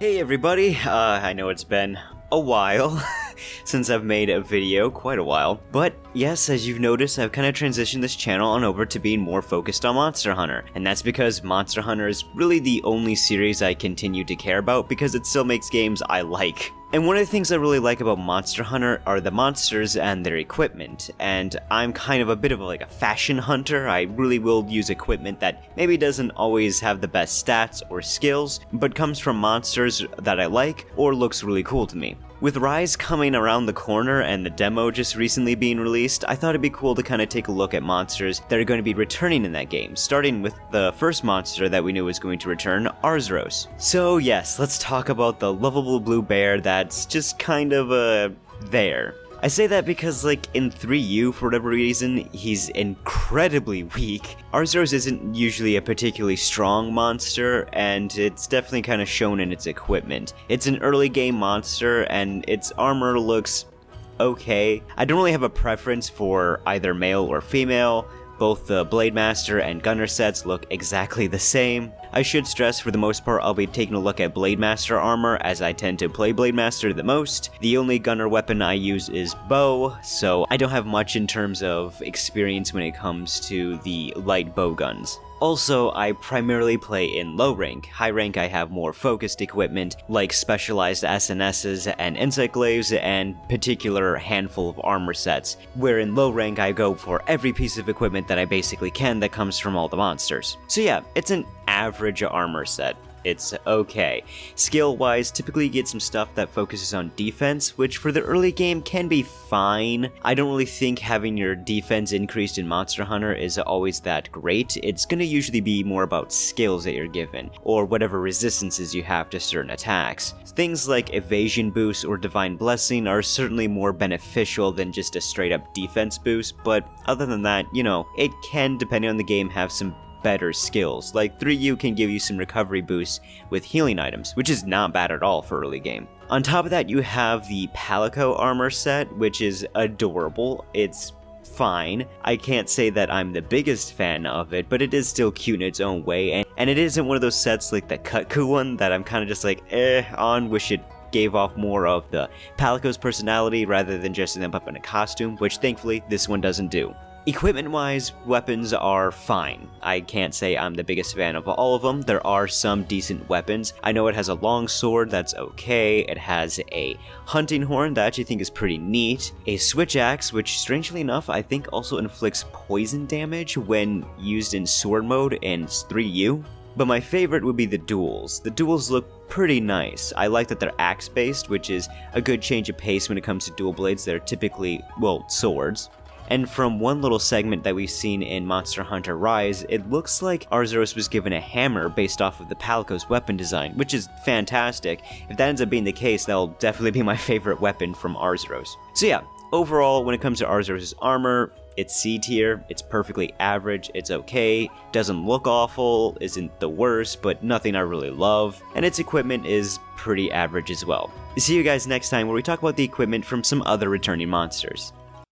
Hey everybody, I know it's been a while since I've made a video, quite a while, but yes, as you've noticed, I've kind of transitioned this channel on over to being more focused on Monster Hunter, and that's because Monster Hunter is really the only series I continue to care about because it still makes games I like. And one of the things I really like about Monster Hunter are the monsters and their equipment, and I'm kind of a bit of a fashion hunter. I really will use equipment that maybe doesn't always have the best stats or skills, but comes from monsters that I like or looks really cool to me. With Rise coming around the corner and the demo just recently being released, I thought it'd be cool to kind of take a look at monsters that are going to be returning in that game, starting with the first monster that we knew was going to return, Arzuros. So yes, let's talk about the lovable blue bear that's just kind of, there. I say that because, in 3U, for whatever reason, he's incredibly weak. Arzuros isn't usually a particularly strong monster, and it's definitely kind of shown in its equipment. It's an early game monster, and its armor looks okay. I don't really have a preference for either male or female. Both the Blademaster and Gunner sets look exactly the same. I should stress, for the most part, I'll be taking a look at Blademaster Armor, as I tend to play Blademaster the most. The only Gunner weapon I use is bow, so I don't have much in terms of experience when it comes to the light bow guns. Also, I primarily play in low rank. High rank I have more focused equipment, like specialized SNSs and encyclaves and particular handful of armor sets, where in low rank I go for every piece of equipment that I basically can that comes from all the monsters. So yeah, it's an average armor set. It's okay. Skill-wise, typically you get some stuff that focuses on defense, which for the early game can be fine. I don't really think having your defense increased in Monster Hunter is always that great. It's gonna usually be more about skills that you're given, or whatever resistances you have to certain attacks. Things like evasion boost or divine blessing are certainly more beneficial than just a straight-up defense boost, but other than that, it can, depending on the game, have some better skills. Like 3U can give you some recovery boosts with healing items, which is not bad at all for early game. On top of that, you have the Paliko Armor Set, which is adorable. It's fine. I can't say that I'm the biggest fan of it, but it is still cute in its own way, and it isn't one of those sets like the Kutku one that I'm kind of just on, wish it gave off more of the Paliko's personality rather than dressing them up in a costume, which thankfully this one doesn't do. Equipment-wise, weapons are fine. I can't say I'm the biggest fan of all of them. There are some decent weapons. I know it has a long sword that's okay. It has a hunting horn that I actually think is pretty neat. A switch axe, which strangely enough I think also inflicts poison damage when used in sword mode in 3U. But my favorite would be the duels. The duels look pretty nice. I like that they're axe-based, which is a good change of pace when it comes to dual blades that are typically, swords. And from one little segment that we've seen in Monster Hunter Rise, it looks like Arzuros was given a hammer based off of the Paliko's weapon design, which is fantastic. If that ends up being the case, that'll definitely be my favorite weapon from Arzuros. So yeah, overall, when it comes to Arzuros' armor, it's C tier, it's perfectly average, it's okay, doesn't look awful, isn't the worst, but nothing I really love, and its equipment is pretty average as well. See you guys next time where we talk about the equipment from some other returning monsters.